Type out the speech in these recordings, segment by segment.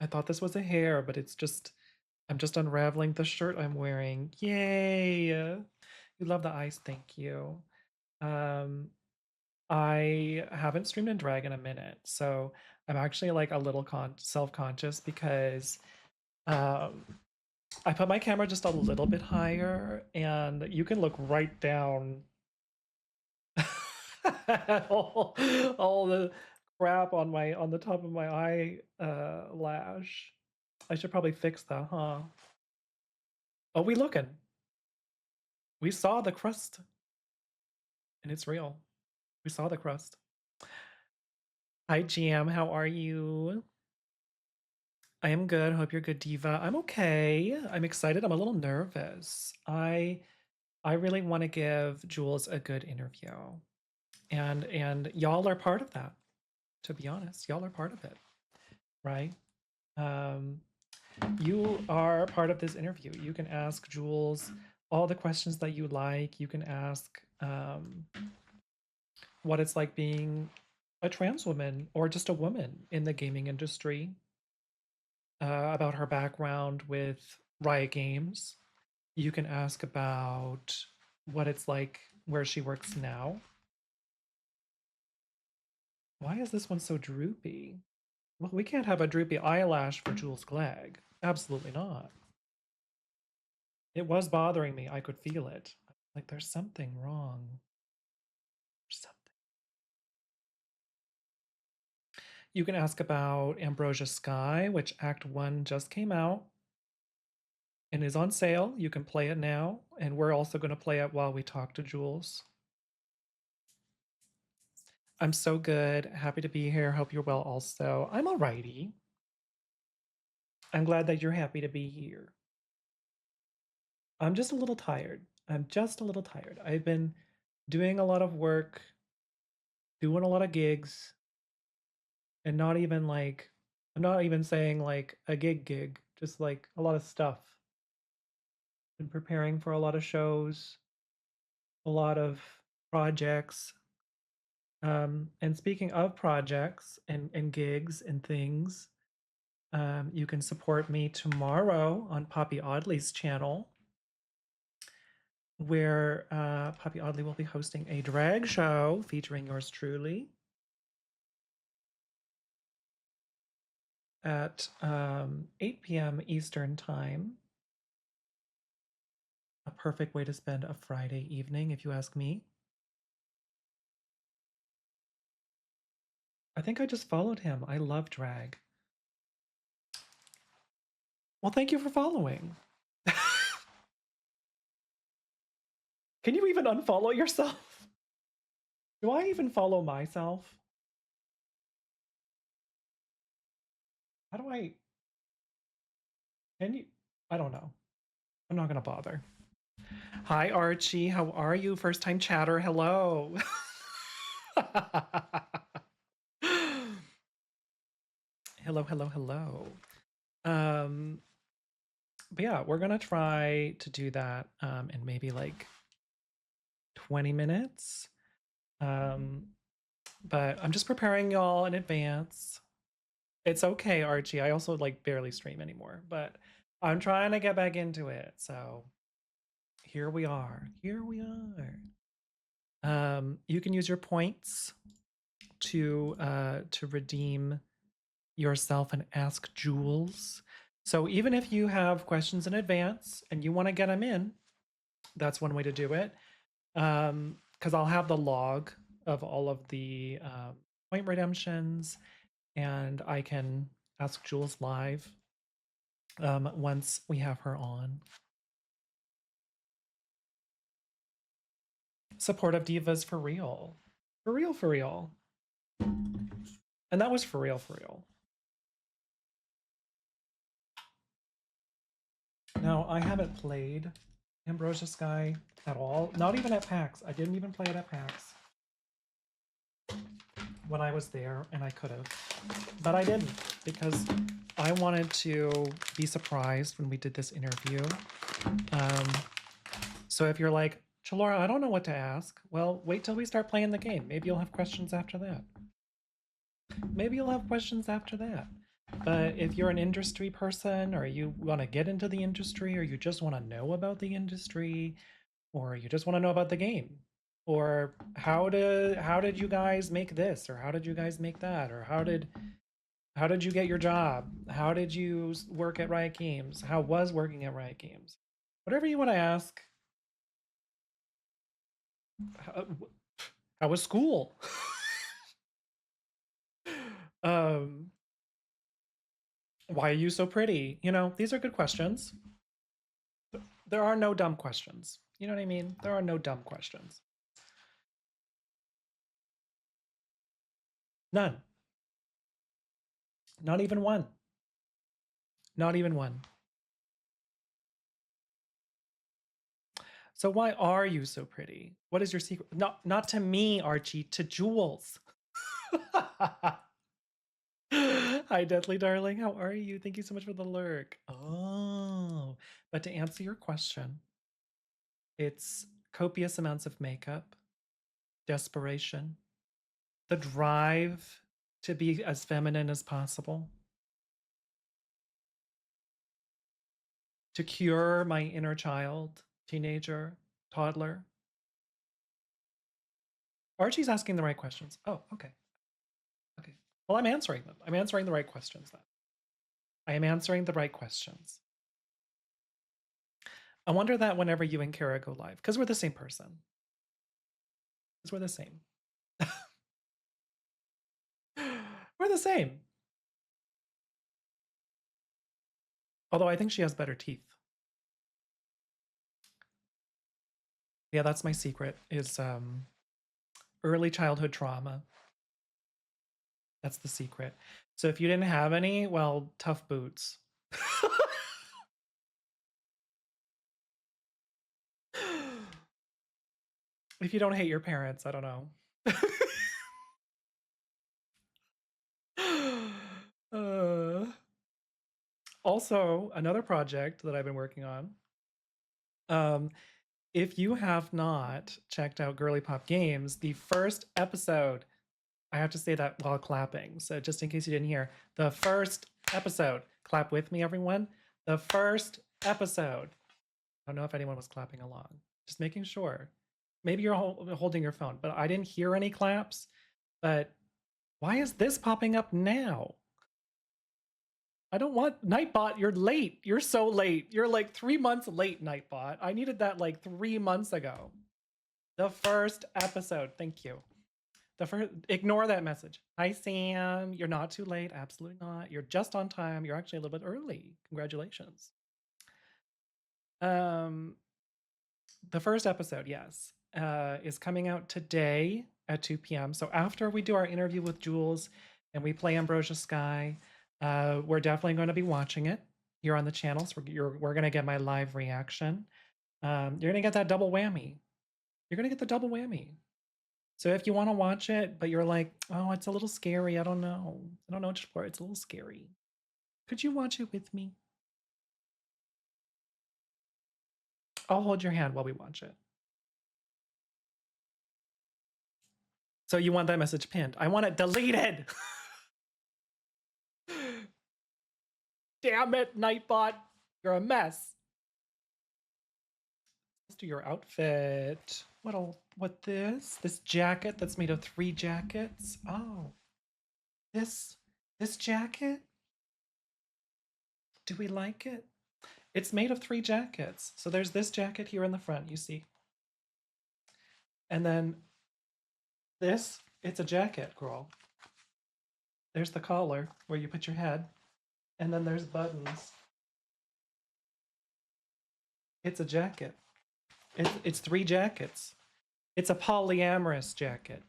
I thought this was a hair, but it's just, I'm just unraveling the shirt I'm wearing. Yay! You love the eyes, thank you. Um, I haven't streamed in drag in a minute, so I'm actually like a little self-conscious because um, I put my camera just a little bit higher, and you can look right down all the crap on the top of my eye lash. I should probably fix that, huh? Oh, we looking. We saw the crust, and it's real. We saw the crust. Hi, Jam. How are you? I am good. Hope you're good, Diva. I'm okay. I'm excited. I'm a little nervous. I really want to give Jules a good interview, and y'all are part of that. To be honest, y'all are part of it, right? Um, you are part of this interview. You can ask Jules all the questions that you like. You can ask what it's like being a trans woman or just a woman in the gaming industry, about her background with Riot Games. You can ask about what it's like where she works now. Why is this one so droopy? Well, we can't have a droopy eyelash for Jules Glegg. Absolutely not. It was bothering me. I could feel it. Like there's something wrong. There's something. You can ask about Ambrosia Sky, which Act 1 just came out and is on sale. You can play it now, and we're also going to play it while we talk to Jules. I'm so good. Happy to be here. Hope you're well also. I'm alrighty. I'm glad that you're happy to be here. I'm just a little tired. I'm just a little tired. I've been doing a lot of work, doing a lot of gigs, and not even like, I'm not even saying like a gig, just like a lot of stuff. Been preparing for a lot of shows, a lot of projects. And speaking of projects and gigs and things, you can support me tomorrow on Poppy Audley's channel, where Poppy Audley will be hosting a drag show featuring yours truly at 8 p.m. Eastern Time. A perfect way to spend a Friday evening, if you ask me. I think I just followed him. I love drag. Well, thank you for following. Can you even unfollow yourself? Do I even follow myself? How do I? Can you? I don't know. I'm not gonna bother. Hi, Archie. How are you? First time chatter. Hello. Hello, hello, hello. But yeah, we're gonna try to do that in maybe like 20 minutes. But I'm just preparing y'all in advance. It's okay, Archie. I also like barely stream anymore, but I'm trying to get back into it. So here we are. Here we are. You can use your points to redeem yourself and ask Jules. So even if you have questions in advance and you want to get them in, that's one way to do it. Because I'll have the log of all of the point redemptions, and I can ask Jules live once we have her on. Supportive divas for real. For real, for real. And that was for real, for real. Now, I haven't played Ambrosia Sky at all. Not even at PAX. I didn't even play it at PAX when I was there, and I could have. But I didn't, because I wanted to be surprised when we did this interview. So if you're like, Chalora, I don't know what to ask, well, wait till we start playing the game. Maybe you'll have questions after that. Maybe you'll have questions after that. But if you're an industry person, or you want to get into the industry, or you just want to know about the industry, or you just want to know about the game, or how did you guys make this, or how did you guys make that, or how did you get your job, how did you work at Riot Games, how was working at Riot Games, whatever you want to ask. how, how was school? um why are you so pretty? You know, these are good questions. There are no dumb questions. You know what I mean? There are no dumb questions. None. Not even one. Not even one. So why are you so pretty? What is your secret? Not to me, Archie, to Jules. Hi, Deathly Darling. How are you? Thank you so much for the lurk. Oh, but to answer your question, it's copious amounts of makeup, desperation, the drive to be as feminine as possible, to cure my inner child, teenager, toddler. Archie's asking the right questions. Oh, okay. Okay. Well, I'm answering them. I'm answering the right questions then. I am answering the right questions. I wonder that whenever you and Kara go live, because we're the same person. Because we're the same. We're the same. Although I think she has better teeth. Yeah, that's my secret, is early childhood trauma. That's the secret. So if you didn't have any, well, tough boots. If you don't hate your parents, I don't know. uh, Also, another project that I've been working on. Um, if you have not checked out Girly Pop Games, the first episode, I have to say that while clapping. So just in case you didn't hear, the first episode, clap with me, everyone. The first episode. I don't know if anyone was clapping along. Just making sure. Maybe you're holding your phone, but I didn't hear any claps. But why is this popping up now? I don't want Nightbot. You're late. You're so late. You're like 3 months late, Nightbot. I needed that like 3 months ago. The first episode. Thank you. The first. Ignore that message. Hi, Sam. You're not too late. Absolutely not. You're just on time. You're actually a little bit early. Congratulations. Um, the first episode, yes, is coming out today at 2 p.m. So after we do our interview with Jules and we play Ambrosia Sky, we're definitely going to be watching it here on the channel. So we're going to get my live reaction. You're going to get that double whammy. You're going to get the double whammy. So if you want to watch it, but you're like, oh, it's a little scary. I don't know. I don't know what for. It's a little scary. Could you watch it with me? I'll hold your hand while we watch it. So you want that message pinned. I want it deleted. Damn it, Nightbot. You're a mess. Let's do your outfit. What this? This jacket that's made of 3 jackets? Oh. This jacket? Do we like it? It's made of 3 jackets. So there's this jacket here in the front, you see. And then this, it's a jacket, girl. There's the collar where you put your head. And then there's buttons. It's a jacket. It's 3 jackets. It's a polyamorous jacket.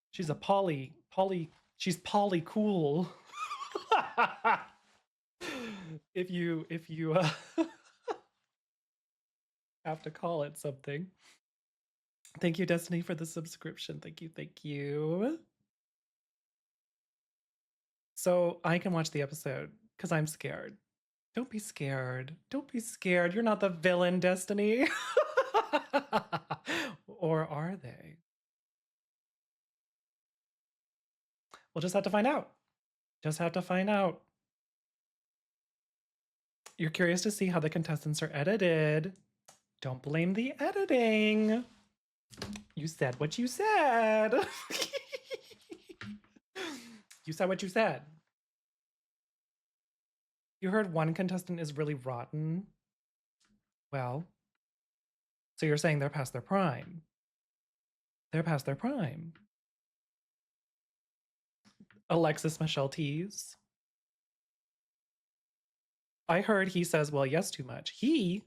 She's a she's poly cool. if you have to call it something. Thank you, Destiny, for the subscription. Thank you, thank you. So I can watch the episode because I'm scared. Don't be scared. Don't be scared. You're not the villain, Destiny. Or are they? We'll just have to find out. Just have to find out. You're curious to see how the contestants are edited. Don't blame the editing. You said what you said. You said what you said. You heard one contestant is really rotten. Well, so you're saying they're past their prime. They're past their prime. Alexis Michelle Tease. I heard he says, well, yes, too much. He.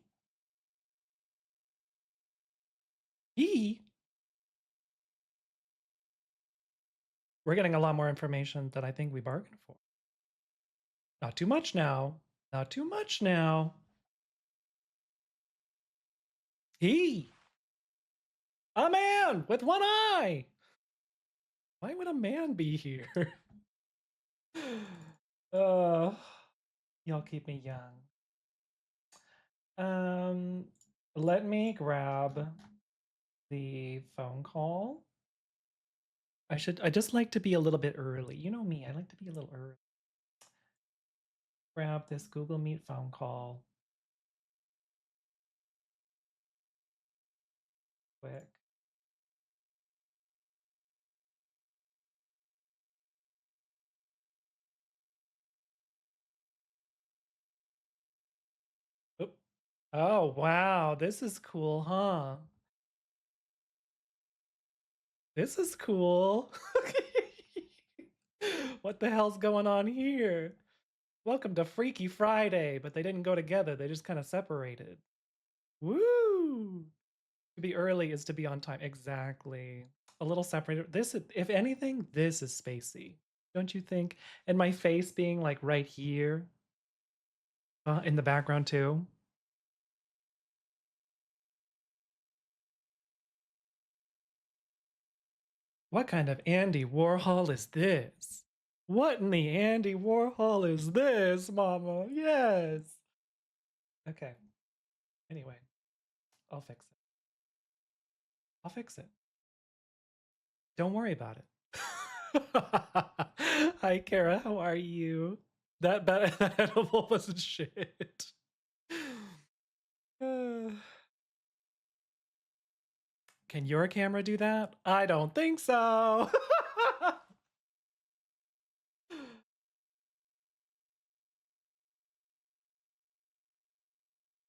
We're getting a lot more information than I think we bargained for. Not too much now. Not too much now. He. A man with one eye. Why would a man be here? Y'all keep me young. Let me grab the phone call. I just like to be a little bit early. You know me, I like to be a little early. Grab this Google Meet phone call. Quick. Oop. Oh, wow. This is cool, huh? This is cool. What the hell's going on here? Welcome to Freaky Friday, but they didn't go together. They just kind of separated. Woo! To be early is to be on time. Exactly. A little separated. This, if anything, this is spacey. Don't you think? And my face being like right here in the background too. What kind of Andy Warhol is this? What in the Andy Warhol is this, Mama? Yes. Okay. Anyway, I'll fix it. I'll fix it. Don't worry about it. Hi, Kara. How are you? That edible wasn't shit. Can your camera do that? I don't think so.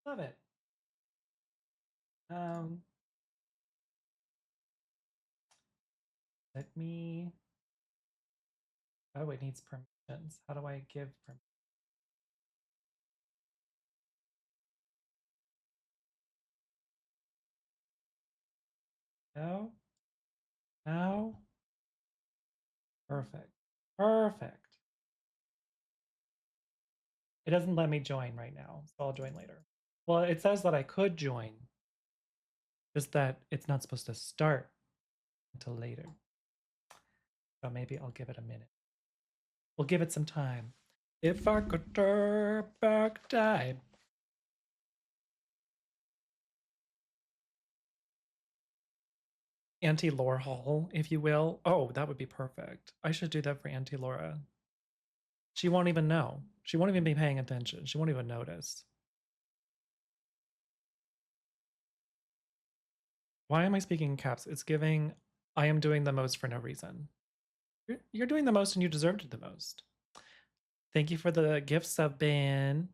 Love it. Let me. Oh, it needs permissions. How do I give permission? No. No. Perfect. Perfect. It doesn't let me join right now, so I'll join later. Well, it says that I could join, just that it's not supposed to start until later. So maybe I'll give it a minute. We'll give it some time. If I could turn back time. Auntie Laura Hall, if you will. Oh, that would be perfect. I should do that for Auntie Laura. She won't even know. She won't even be paying attention. She won't even notice. Why am I speaking in caps? It's giving I am doing the most for no reason. You're doing the most and you deserved the most. Thank you for the gift sub, Ben.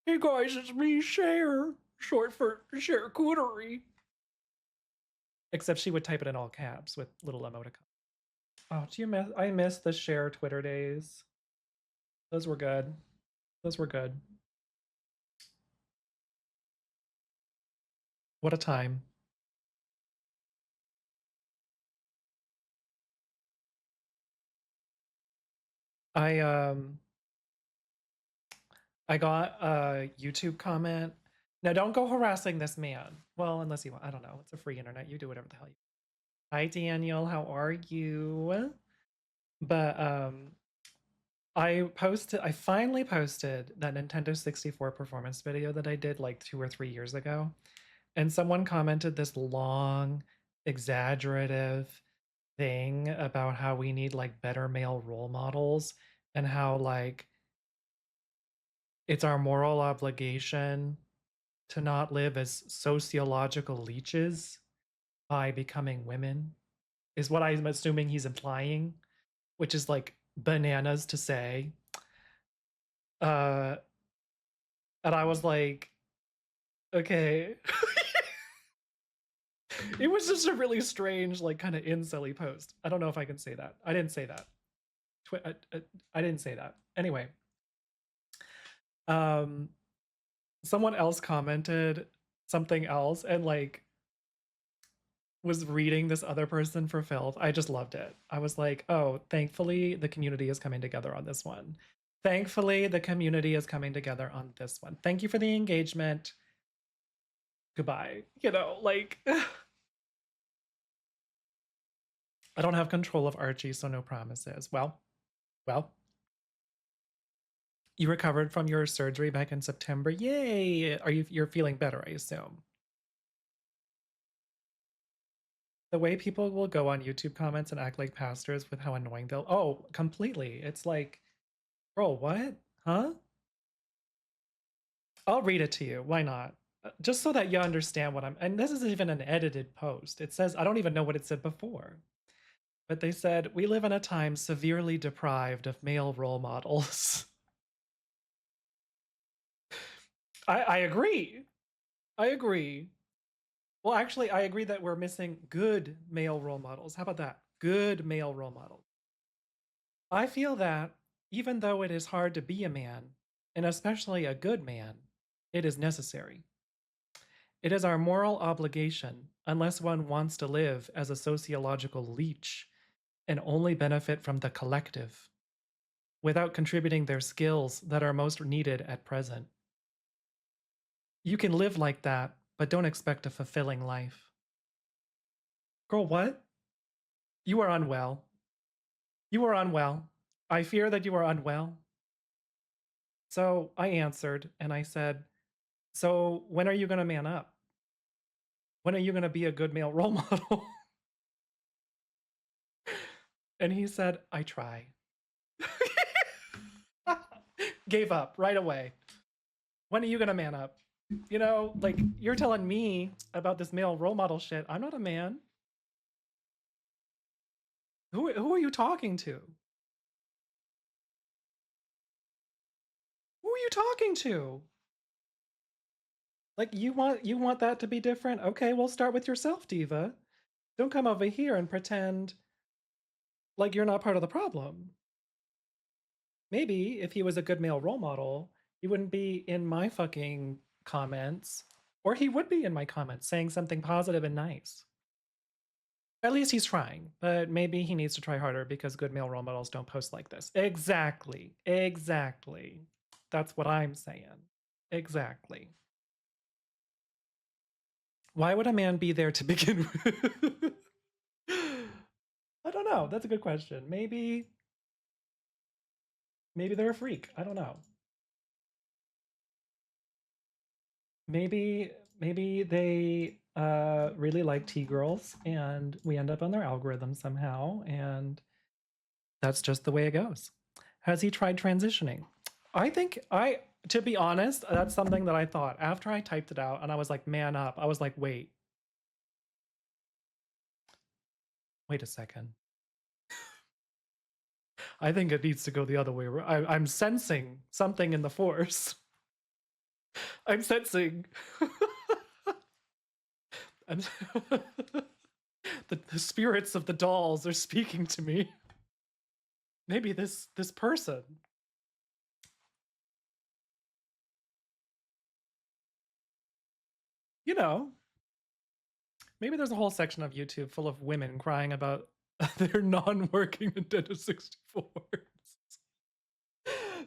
Hey guys, it's me, Cher. Short for charcuterie. Except she would type it in all caps with little emoticon. Oh, do you miss? I miss the Cher Twitter days. Those were good. Those were good. What a time. I I got a YouTube comment. Now don't go harassing this man. Well, unless you want. I don't know. It's a free internet. You do whatever the hell you. Hi Daniel, how are you? But I finally posted that Nintendo 64 performance video that I did like 2 or 3 years ago. And someone commented this long, exaggerative thing about how we need like better male role models and how like it's our moral obligation to not live as sociological leeches by becoming women, is what I'm assuming he's implying, which is like bananas to say. Uh, and I was like, okay. It was just a really strange, like, kind of incel-y post. I don't know if I can say that. I didn't say that. I didn't say that. Anyway, um, someone else commented something else and like was reading this other person for filth. I just loved it. I was like, oh, thankfully the community is coming together on this one. Thankfully, the community is coming together on this one. Thank you for the engagement. Goodbye. You know, like I don't have control of Archie, so no promises. Well, you recovered from your surgery back in September. Yay! You're feeling better, I assume. The way people will go on YouTube comments and act like pastors with how annoying they'll. Oh, completely. It's like, bro, what? Huh? I'll read it to you. Why not? Just so that you understand what I'm. And this isn't even an edited post. It says, I don't even know what it said before. But they said, we live in a time severely deprived of male role models. I agree. I agree. Well, actually, I agree that we're missing good male role models. How about that? Good male role models. I feel that even though it is hard to be a man, and especially a good man, it is necessary. It is our moral obligation, unless one wants to live as a sociological leech and only benefit from the collective, without contributing their skills that are most needed at present. You can live like that, but don't expect a fulfilling life. Girl, what? You are unwell. You are unwell. I fear that you are unwell. So I answered and I said, so when are you going to man up? When are you going to be a good male role model? And he said, I try. Gave up right away. When are you going to man up? You know, like you're telling me about this male role model shit. I'm not a man. Who are you talking to? Who are you talking to? Like you want that to be different? Okay, well start with yourself, diva. Don't come over here and pretend like you're not part of the problem. Maybe if he was a good male role model, he wouldn't be in my fucking comments, or he would be in my comments saying something positive and nice. At least he's trying, but maybe he needs to try harder because good male role models don't post like this. Exactly. Exactly. That's what I'm saying. Exactly. Why would a man be there to begin with? I don't know. That's a good question. Maybe they're a freak. I don't know. Maybe they really like T-girls and we end up on their algorithm somehow, and that's just the way it goes. Has he tried transitioning? I think to be honest, that's something that I thought after I typed it out and I was like, man up. I was like, wait a second. I think it needs to go the other way. I'm sensing something in the force. I'm sensing. I'm the spirits of the dolls are speaking to me. Maybe this person. You know, maybe there's a whole section of YouTube full of women crying about their non-working Nintendo 64s.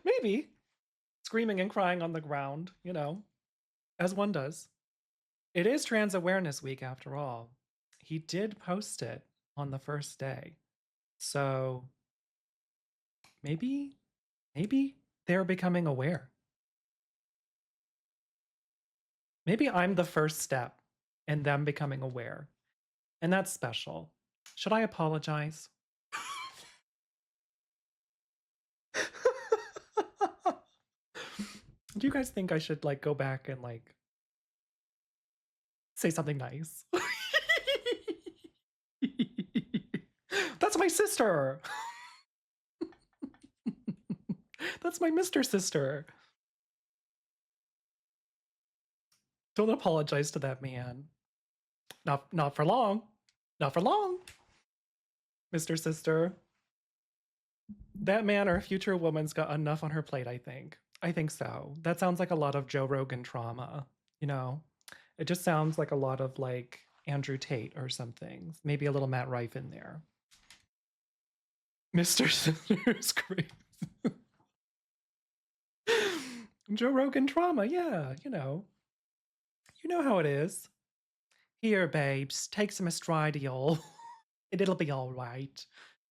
Maybe screaming and crying on the ground, you know, as one does. It is Trans Awareness Week after all. He did post it on the first day. So maybe they're becoming aware. Maybe I'm the first step in them becoming aware. And that's special. Should I apologize? Do you guys think I should like go back and like say something nice? That's my sister. That's my Mr. Sister. Don't apologize to that man. Not for long. Not for long. Mr. Sister. That man or future woman's got enough on her plate, I think. I think so. That sounds like a lot of Joe Rogan trauma, you know? It just sounds like a lot of like Andrew Tate or something. Maybe a little Matt Rife in there. Mr. Sister's great. Joe Rogan trauma, yeah, you know. You know how it is. Here, babes, take some estradiol. And it'll be all right.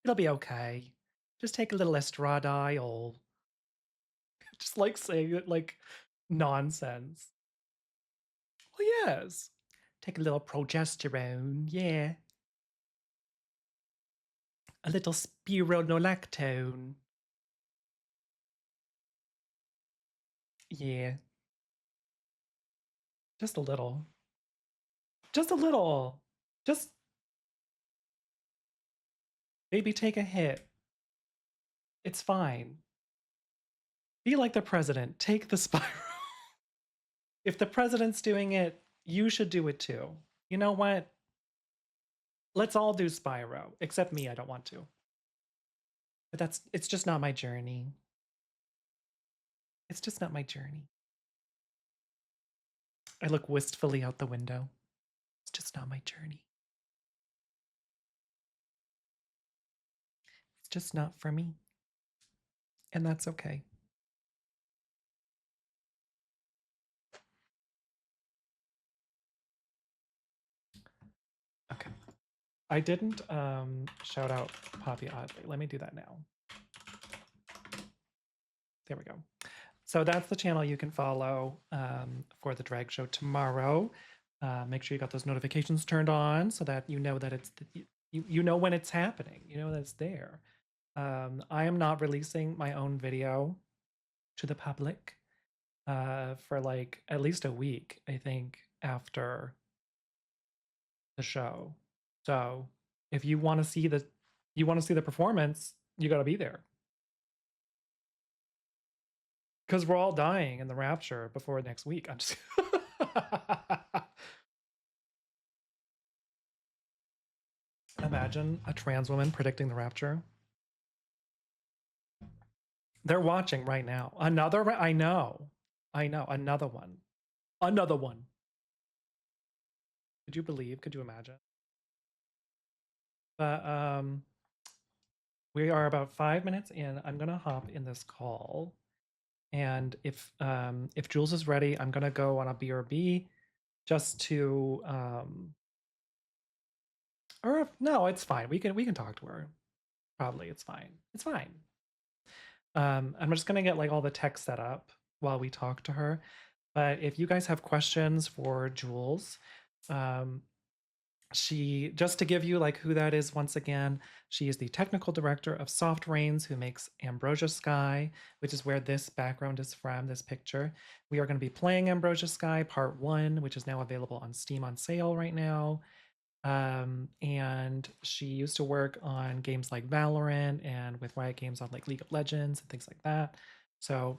It'll be okay. Just take a little estradiol. Just like saying it like nonsense. Well, yes. Take a little progesterone, yeah. A little spironolactone. Yeah. Just a little. Just a little. Just maybe take a hit. It's fine. Be like the president. Take the spiral. If the president's doing it, you should do it too. You know what? Let's all do Spyro, except me. I don't want to. But it's just not my journey. It's just not my journey. I look wistfully out the window. It's just not my journey. It's just not for me. And that's okay. Okay. I didn't shout out Poppy Oddly. Let me do that now. There we go. So that's the channel you can follow for the drag show tomorrow. Make sure you got those notifications turned on so that you know that you know when it's happening. You know that it's there. I am not releasing my own video to the public for like at least a week, I think, after the show. So if you want to see the performance, you got to be there. Because we're all dying in the rapture before next week. I'm just imagine a trans woman predicting the rapture. They're watching right now. I know. Another one. Another one. Could you believe? Could you imagine? But we are about 5 minutes in. I'm gonna hop in this call. And if Jules is ready, I'm gonna go on a BRB just to or if, no, it's fine. We can talk to her. Probably it's fine. It's fine. I'm just gonna get like all the tech set up while we talk to her. But if you guys have questions for Jules, she, just to give you like who that is once again, she is the technical director of Soft Rains, who makes Ambrosia Sky, which is where this background is from, this picture. We are going to be playing Ambrosia Sky Part 1, which is now available on Steam on sale right now. And she used to work on games like Valorant and with Riot Games on like League of Legends and things like that. So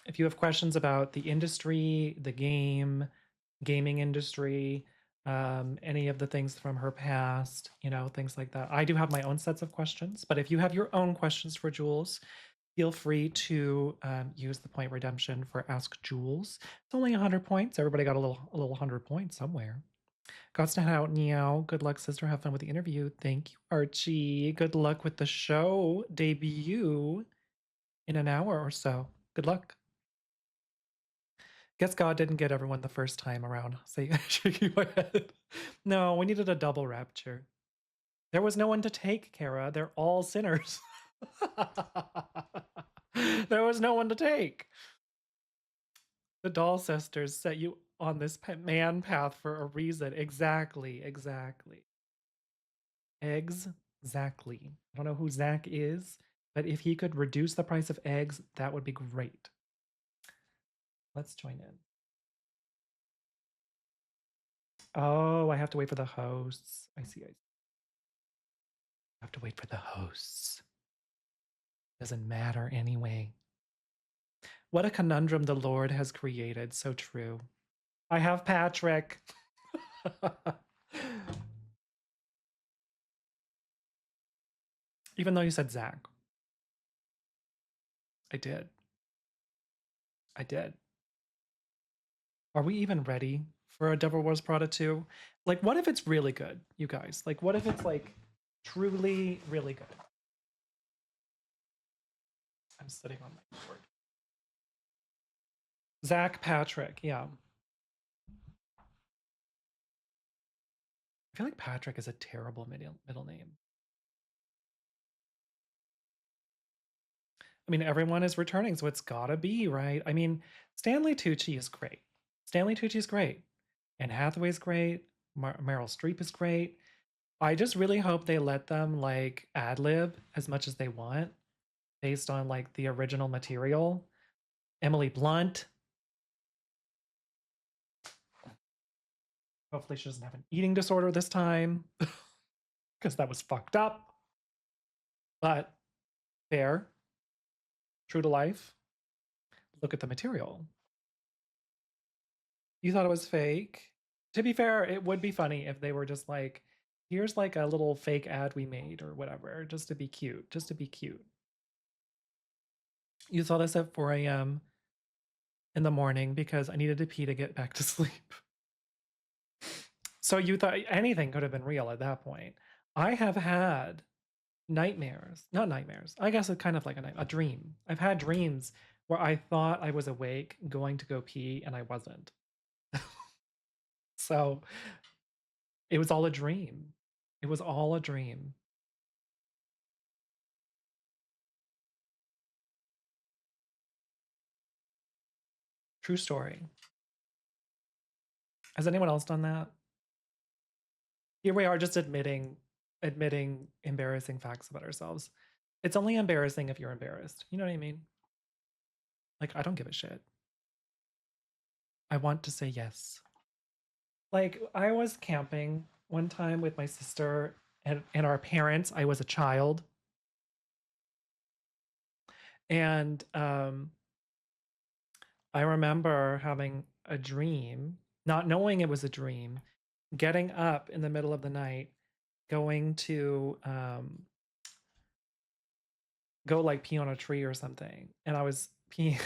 if you have questions about the industry, the gaming industry, any of the things from her past, you know, things like that. I do have my own sets of questions, but if you have your own questions for Jules, feel free to use the point redemption for Ask Jules. It's only 100 points. Everybody got a little 100 points somewhere. Gots to head out, Meow. Good luck, sister. Have fun with the interview. Thank you, Archie. Good luck with the show debut in an hour or so. Good luck. Guess God didn't get everyone the first time around. Say, shaking my head. No, we needed a double rapture. There was no one to take, Kara. They're all sinners. There was no one to take. The doll sisters set you on this man path for a reason. Exactly. Eggs, Exactly. I don't know who Zach is, but if he could reduce the price of eggs, that would be great. Let's join in. Oh, I have to wait for the hosts. I see. I have to wait for the hosts. Doesn't matter anyway. What a conundrum the Lord has created. So true. I have Patrick. Even though you said Zach. I did. I did. Are we even ready for a Devil Wears Prada 2? Like, what if it's really good, you guys? Like, what if it's like truly really good? I'm sitting on my board. Zach Patrick, yeah. I feel like Patrick is a terrible middle name. I mean, everyone is returning, so it's gotta be, right? I mean, Stanley Tucci is great. Stanley Tucci is great. Anne Hathaway's great. Meryl Streep is great. I just really hope they let them like ad lib as much as they want based on like the original material. Emily Blunt. Hopefully she doesn't have an eating disorder this time because that was fucked up. But fair, true to life. Look at the material. You thought it was fake? To be fair, it would be funny if they were just like, here's like a little fake ad we made or whatever, just to be cute, just to be cute. You saw this at 4 a.m. in the morning because I needed to pee to get back to sleep. So you thought anything could have been real at that point. I have had nightmares, not nightmares. I guess it's kind of like a dream. I've had dreams where I thought I was awake going to go pee and I wasn't. So it was all a dream. It was all a dream. True story. Has anyone else done that? Here we are just admitting embarrassing facts about ourselves. It's only embarrassing if you're embarrassed. You know what I mean? Like, I don't give a shit. I want to say yes. Like, I was camping one time with my sister and our parents. I was a child. And I remember having a dream, not knowing it was a dream, getting up in the middle of the night, going to go like pee on a tree or something. And I was peeing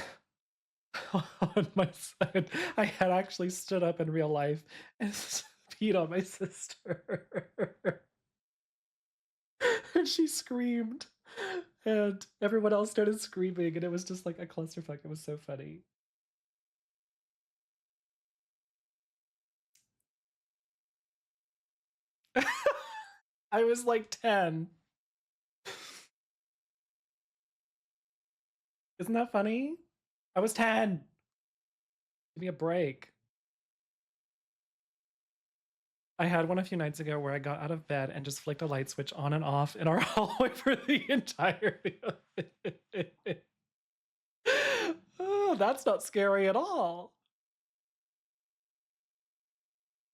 on my side. I had actually stood up in real life and peed on my sister. And she screamed. And everyone else started screaming, and it was just like a clusterfuck. It was so funny. I was like 10. Isn't that funny? I was 10. Give me a break. I had one a few nights ago where I got out of bed and just flicked a light switch on and off in our hallway for the entirety of it. Oh, that's not scary at all.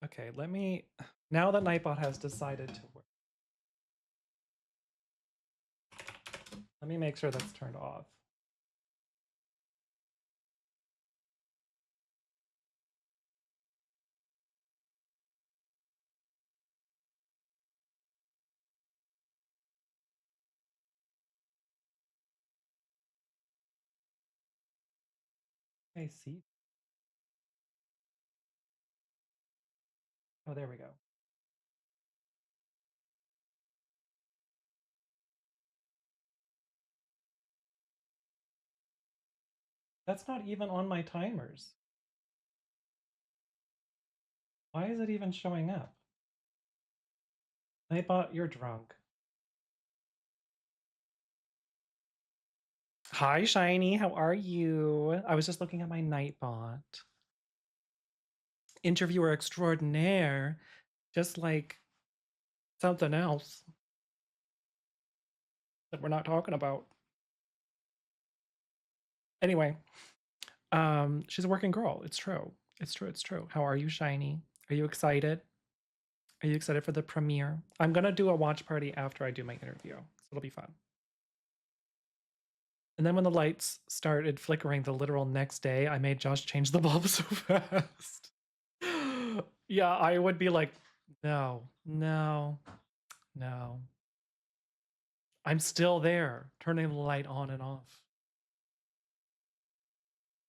Okay, let me. Now that Nightbot has decided to work, let me make sure that's turned off. I see. Oh, there we go. That's not even on my timers. Why is it even showing up? Nightbot, you're drunk. Hi, Shiny. How are you? I was just looking at my Nightbot. Interviewer extraordinaire. Just like something else that we're not talking about. Anyway, She's a working girl. It's true. It's true. It's true. How are you, Shiny? Are you excited? Are you excited for the premiere? I'm gonna do a watch party after I do my interview, so it'll be fun. And then when the lights started flickering the literal next day, I made Josh change the bulb so fast. Yeah, I would be like, no, no, no. I'm still there, turning the light on and off.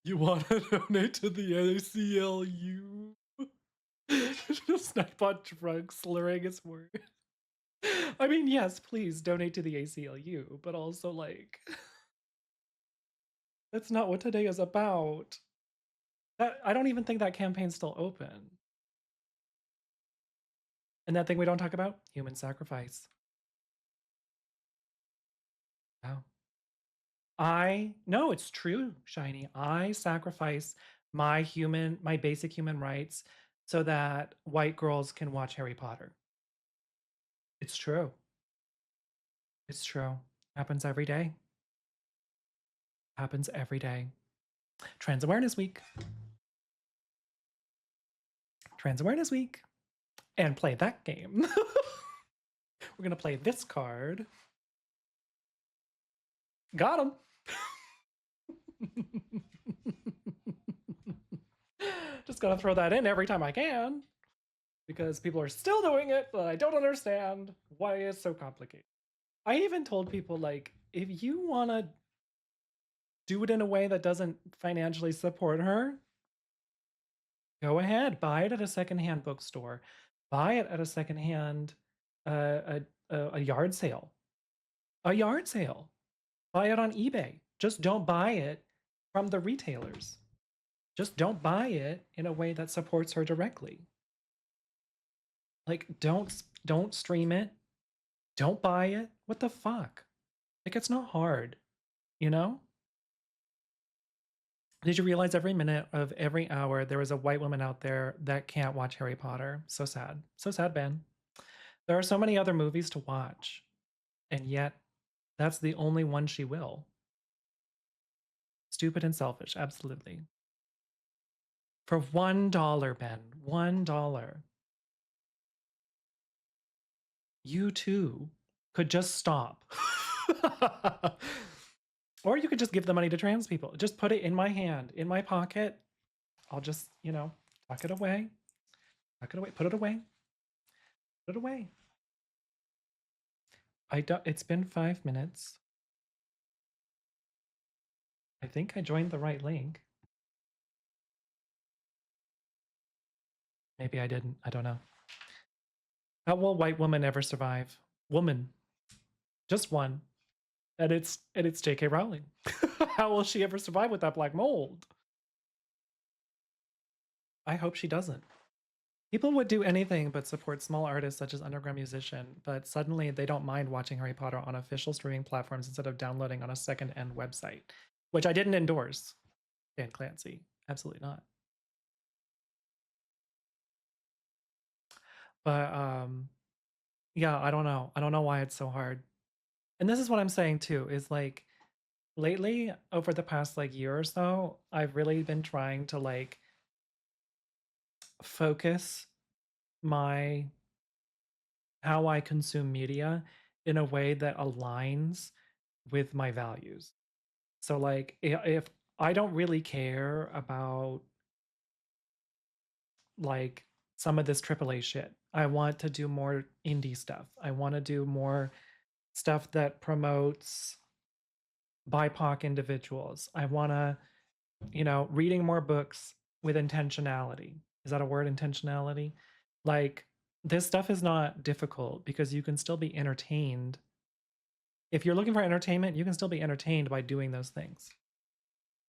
You want to donate to the ACLU? Snipe on drug slurring his word. I mean, yes, please donate to the ACLU, but also like that's not what today is about. That I don't even think that campaign's still open. And that thing we don't talk about? Human sacrifice. Oh. No, it's true, Shiny. I sacrifice my basic human rights so that white girls can watch Harry Potter. It's true. It's true. Happens every day. Happens every day. Trans Awareness Week. Trans Awareness Week. And play that game. We're gonna play this card. Got him. Just gotta throw that in every time I can because people are still doing it, but I don't understand why it's so complicated. I even told people, like, if you want to do it in a way that doesn't financially support her, go ahead, buy it at a secondhand bookstore, buy it at a secondhand a yard sale, buy it on eBay. Just don't buy it from the retailers. Just don't buy it in a way that supports her directly. Like, don't stream it. Don't buy it. What the fuck? Like, it's not hard, you know? Did you realize every minute of every hour there is a white woman out there that can't watch Harry Potter? So sad. So sad, Ben. There are so many other movies to watch, and yet that's the only one she will. Stupid and selfish, absolutely. For $1, Ben, $1. You too could just stop. Or you could just give the money to trans people. Just put it in my hand, in my pocket. I'll just, tuck it away. Tuck it away. Put it away. Put it away. It's been 5 minutes. I think I joined the right link. Maybe I didn't. I don't know. How will white woman ever survive? Woman. Just one. And it's J.K. Rowling. How will she ever survive with that black mold? I hope she doesn't. People would do anything but support small artists such as underground musician, but suddenly they don't mind watching Harry Potter on official streaming platforms instead of downloading on a second-end website, which I didn't endorse. Dan Clancy, absolutely not. But yeah, I don't know. I don't know why it's so hard. And this is what I'm saying too, is like lately over the past like year or so, I've really been trying to like focus my how I consume media in a way that aligns with my values. So like if I don't really care about like some of this AAA shit. I want to do more indie stuff. I want to do more stuff that promotes BIPOC individuals. I want to, reading more books with intentionality. Is that a word, intentionality? Like, this stuff is not difficult because you can still be entertained. If you're looking for entertainment, you can still be entertained by doing those things.